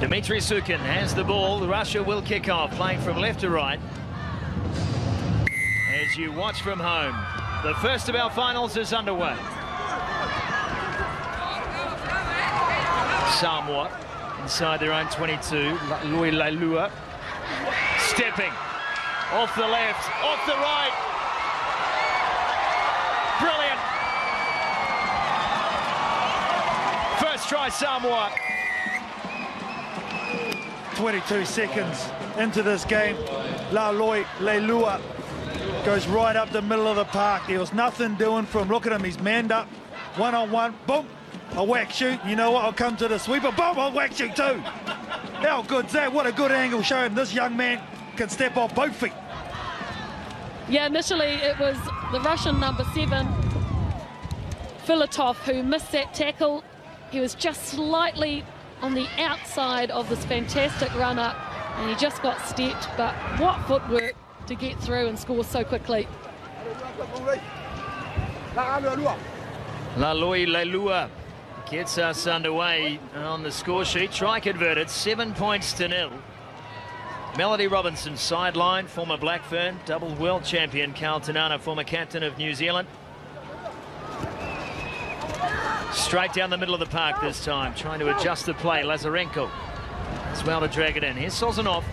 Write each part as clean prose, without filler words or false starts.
Dimitri Sukin has the ball. Russia will kick off, playing from left to right. As you watch from home, the first of our finals is underway. Samoa inside their own 22. Louis Leilua stepping off the left, off the right. Brilliant. First try, Samoa. 22 seconds into this game. Louis Leilua goes right up the middle of the park. There was nothing doing for him. Look at him, he's manned up. One-on-one, boom, a whack shoot. You know what, I'll come to the sweeper, boom, a whack shoot too. How good's that? What a good angle showing this young man can step off both feet. Yeah, initially it was the Russian number 7, Filatov, who missed that tackle. He was just slightly on the outside of this fantastic run-up, and he just got stepped, but what footwork to get through and score so quickly. Louis Leilua gets us underway on the score sheet. Try converted, 7 points to 0. Melody Robinson sideline, former Blackfern, double world champion Carl Tanana, former captain of New Zealand. Straight down the middle of the park this time, trying to adjust the play. Lazarenko as well to drag it in. Here's Sozanov.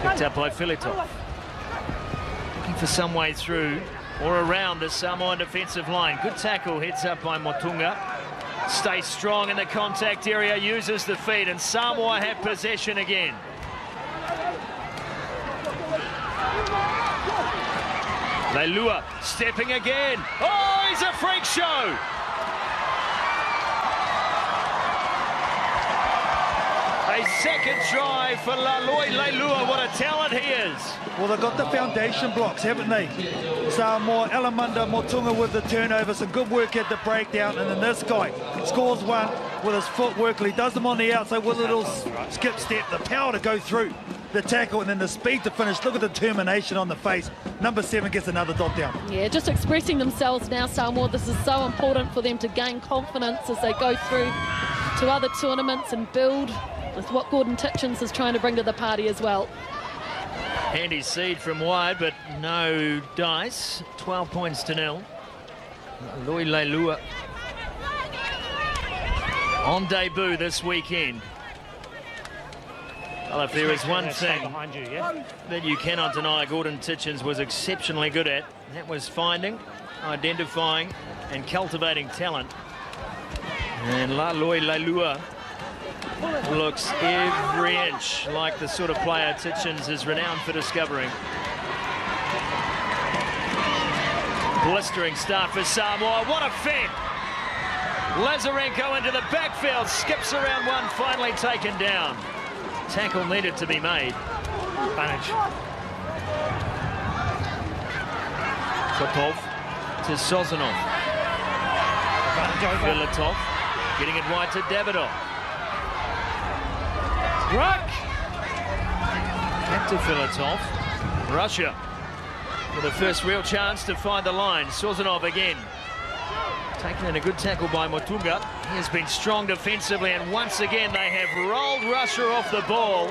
Picked up by Filatov. Looking for some way through or around the Samoan defensive line. Good tackle, heads up by Motunga. Stays strong in the contact area, uses the feet, and Samoa have possession again. Leilua stepping again. Oh, he's a freak show! A second try for Louis Leilua. What a talent he is. Well, they've got the foundation blocks, haven't they? Samoa, Alamanda, Motunga with the turnover. Some good work at the breakdown. And then this guy scores one with his footwork. He does them on the outside with a little skip step. The power to go through the tackle and then the speed to finish. Look at the determination on the face. Number 7 gets another dot down. Yeah, just expressing themselves now, Samoa. This is so important for them to gain confidence as they go through to other tournaments and build with what Gordon Titchens is trying to bring to the party as well. Handy seed from wide, but no dice. 12 points to 0. Louis Leilua on debut this weekend. Well, if there is one thing that you cannot deny Gordon Titchens was exceptionally good at, that was finding, identifying and cultivating talent. And Louis Leilua looks every inch like the sort of player Titchens is renowned for discovering. Blistering start for Samoa. What a fend! Lazarenko into the backfield, skips around one, finally taken down. Tackle needed to be made. Advantage. Popov to Sozanov. Filatov getting it wide to Davidoff. Ruck! Back to Filatov. Russia with the first real chance to find the line. Sozanov again. Taken in a good tackle by Motunga. He has been strong defensively, and once again they have rolled Russia off the ball.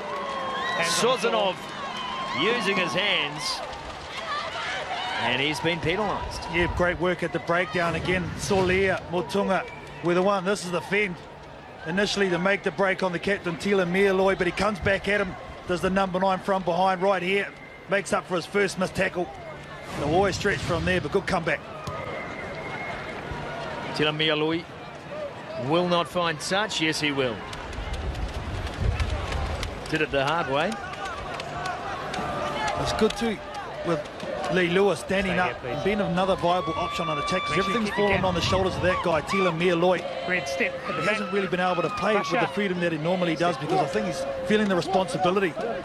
Sozanov using his hands, and he's been penalised. Yeah, great work at the breakdown again. Solia, Motunga with the one. This is the fend. Initially to make the break on the captain, Tila Mealoi, but he comes back at him. Does the number 9 from behind right here. Makes up for his first missed tackle. They'll always stretch from there, but good comeback. Tila Mealoi will not find touch. Yes, he will. Did it the hard way. It's good too with Leilua standing up and being another viable option on attack, because everything's fallen on the shoulders of that guy, Tila Mealoi. Red step. He hasn't really been able to play with the freedom that he normally does, because I think he's feeling the responsibility. So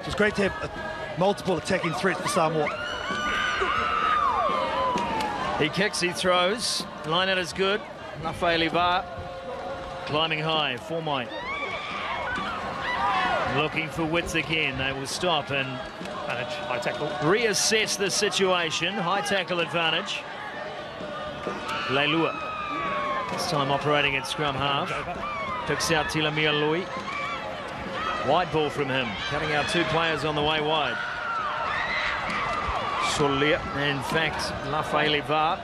it's great to have multiple attacking threats for Samoa. He kicks, he throws. Line out is good. Nafa'eliva climbing high. Formai looking for width again. They will stop and High tackle. Reassess the situation. High tackle advantage. Leilua This time operating at scrum half. Picks out Tilamia Lui. Wide ball from him, cutting out 2 players on the way wide. Solia, in fact, Lafayette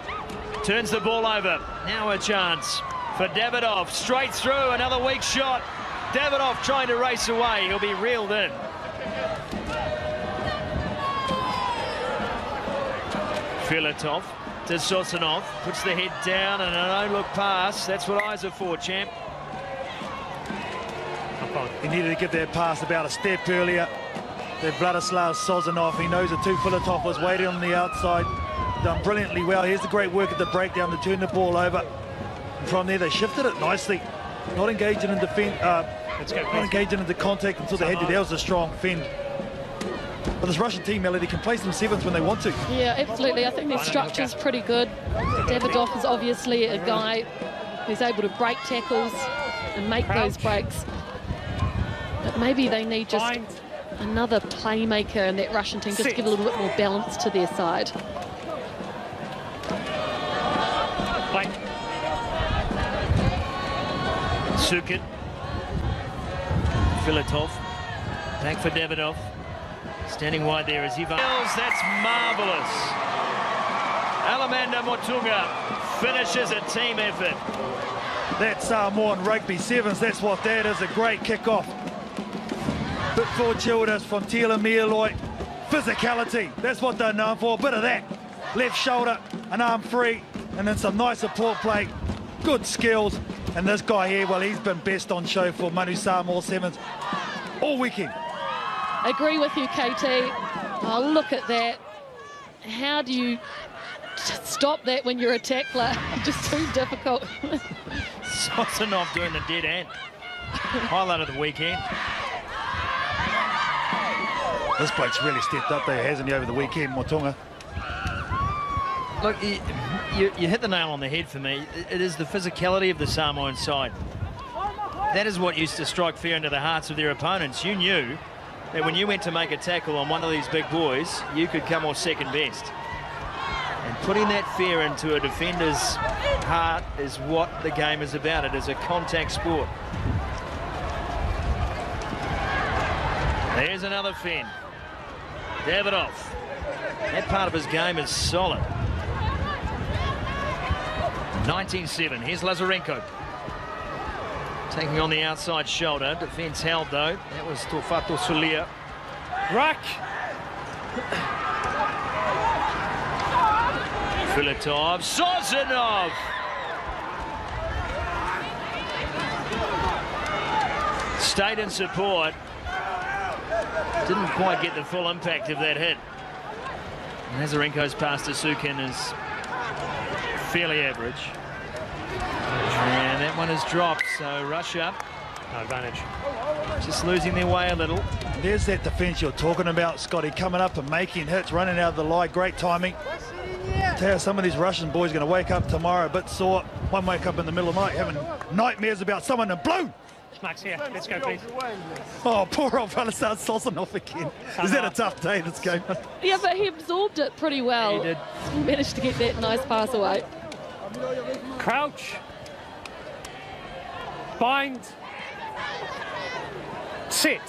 turns the ball over. Now a chance for Davidoff, straight through, another weak shot. Davidoff trying to race away, he'll be reeled in. Filatov to Sosanov, puts the head down and a no-look pass. That's what eyes are for, champ. He needed to get that pass about a step earlier. That Vladislav Sozanov, he knows that Filatov was waiting on the outside. Done brilliantly well. Here's the great work at the breakdown to turn the ball over. And from there, they shifted it nicely. Not engaging in defense, not engaging into contact until they had to. That was a strong fend. But this Russian team, Melody, can play some sevens when they want to. Yeah, absolutely. I think their structure's pretty good. Davidoff is obviously a guy who's able to break tackles and make those breaks. But maybe they need just another playmaker in that Russian team, just to give a little bit more balance to their side. Sukin. Filatov. Back for Davidoff. Standing wide there is Ivan. That's marvellous. Alamanda Motunga finishes a team effort. That's Samoan rugby sevens. That's what that is. A great kick-off. Bit fortuitous from Tila Mieloi. Physicality. That's what they're known for. A bit of that. Left shoulder, an arm free, and then some nice support play. Good skills. And this guy here, well, he's been best on show for Manu Samoa sevens all weekend. Agree with you, KT. Oh, look at that. How do you stop that when you're a tackler? Just too difficult. Sosanov doing the dead end. Highlight of the weekend. This bloke's really stepped up there, hasn't he, over the weekend, Motunga? Look, you hit the nail on the head for me. It is the physicality of the Samoan side. That is what used to strike fear into the hearts of their opponents. You knew that when you went to make a tackle on one of these big boys, you could come off second best. And putting that fear into a defender's heart is what the game is about. It is a contact sport. There's another fin. Davidoff. That part of his game is solid. 19-7. Here's Lazarenko. Taking on the outside shoulder. Defence held, though. That was Torfato Solia. Rack. Filatov. Sozanov. Stayed in support. Didn't quite get the full impact of that hit. Lazarenko's pass to Sukin is fairly average. And that one is dropped, so Russia No advantage. just losing their way a little. There's that defence you're talking about, Scotty, coming up and making hits, running out of the line, great timing. Tell you, some of these Russian boys are going to wake up tomorrow a bit sore. One wake up in the middle of the night having nightmares about someone in blue. Max here, let's go please. Oh, poor old brother starts saucing off again. Is that a tough day this game? Yeah, but he absorbed it pretty well. He did. He managed to get that nice pass away. Crouch. Bind. Sit.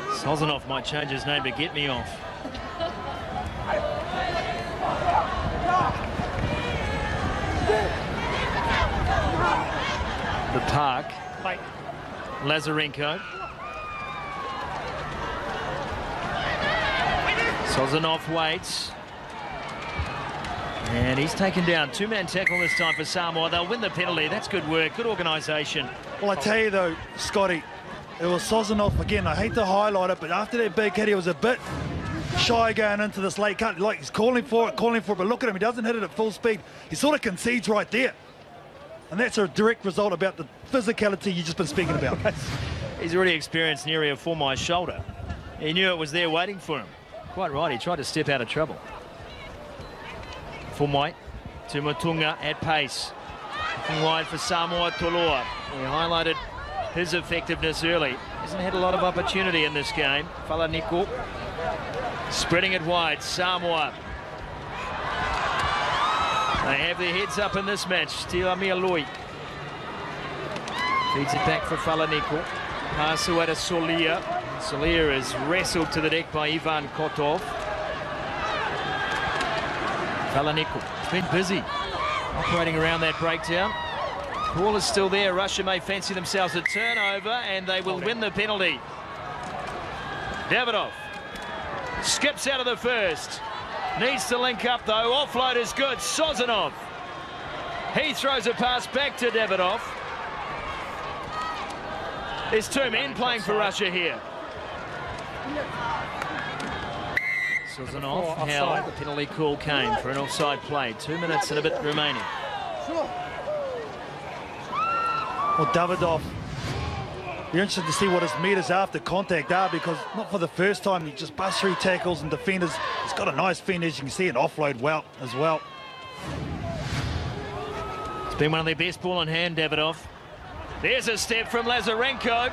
Sozanov might change his name to Get Me Off. The park. Fight. Lazarenko. Sozanov waits. And he's taken down. Two-man tackle this time for Samoa. They'll win the penalty. That's good work. Good organisation. Well, I tell you though, Scotty, it was Sozanov again. I hate to highlight it, but after that big hit, he was a bit shy going into this late cut. Like he's calling for it, but look at him. He doesn't hit it at full speed. He sort of concedes right there. And that's a direct result about the physicality you've just been speaking about. He's already experienced an area for my shoulder. He knew it was there waiting for him. Quite right, he tried to step out of trouble. Fumai to Motunga at pace. Looking wide for Samoa Toloa. He highlighted his effectiveness early. Hasn't had a lot of opportunity in this game. Falaniko spreading it wide. Samoa. They have their heads up in this match. Tiamialoi feeds it back for Falaniko. Pass away to Solia. Solia is wrestled to the deck by Ivan Kotov. Falaniko has been busy operating around that breakdown. Ball is still there. Russia may fancy themselves a turnover, and they will win the penalty. Davidov skips out of the first. Needs to link up though. Offload is good. Sozanov. He throws a pass back to Davidov. There's two men playing for Russia here. Sozanov held. The penalty call came for an offside play. 2 minutes and a bit remaining. Well, Davidov, you're interested to see what his meters after contact are, because not for the first time he just busts through tackles and defenders. He's got a nice finish. You can see an offload well as well. It's been one of their best ball in hand, Davidov. There's a step from Lazarenko.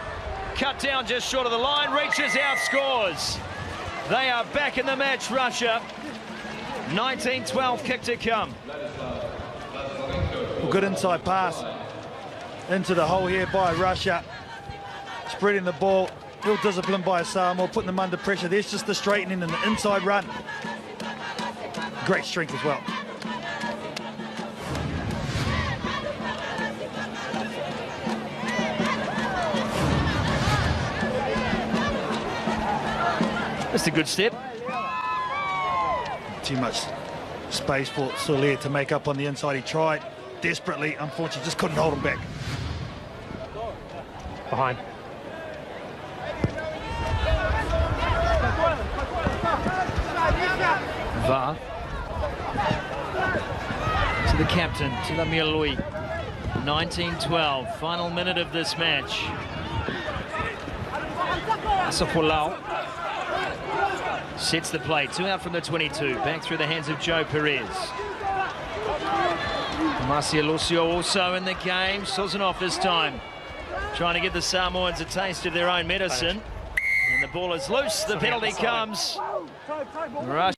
Cut down just short of the line, reaches out, scores. They are back in the match, Russia. 19-12 kick to come. Well, good inside pass into the hole here by Russia. Spreading the ball, ill discipline by Samoa, putting them under pressure. There's just the straightening and the inside run. Great strength as well. That's a good step. Too much space for Solia to make up on the inside. He tried desperately, unfortunately, just couldn't hold him back. Behind. Va to the captain, Tiamialoi. 19-12, final minute of this match. Asapolau sets the play, 2 out from the 22, back through the hands of Joe Perez. Marcia Lucio also in the game. Sozanov this time trying to give the Samoans a taste of their own medicine. And the ball is loose. The penalty comes. Russia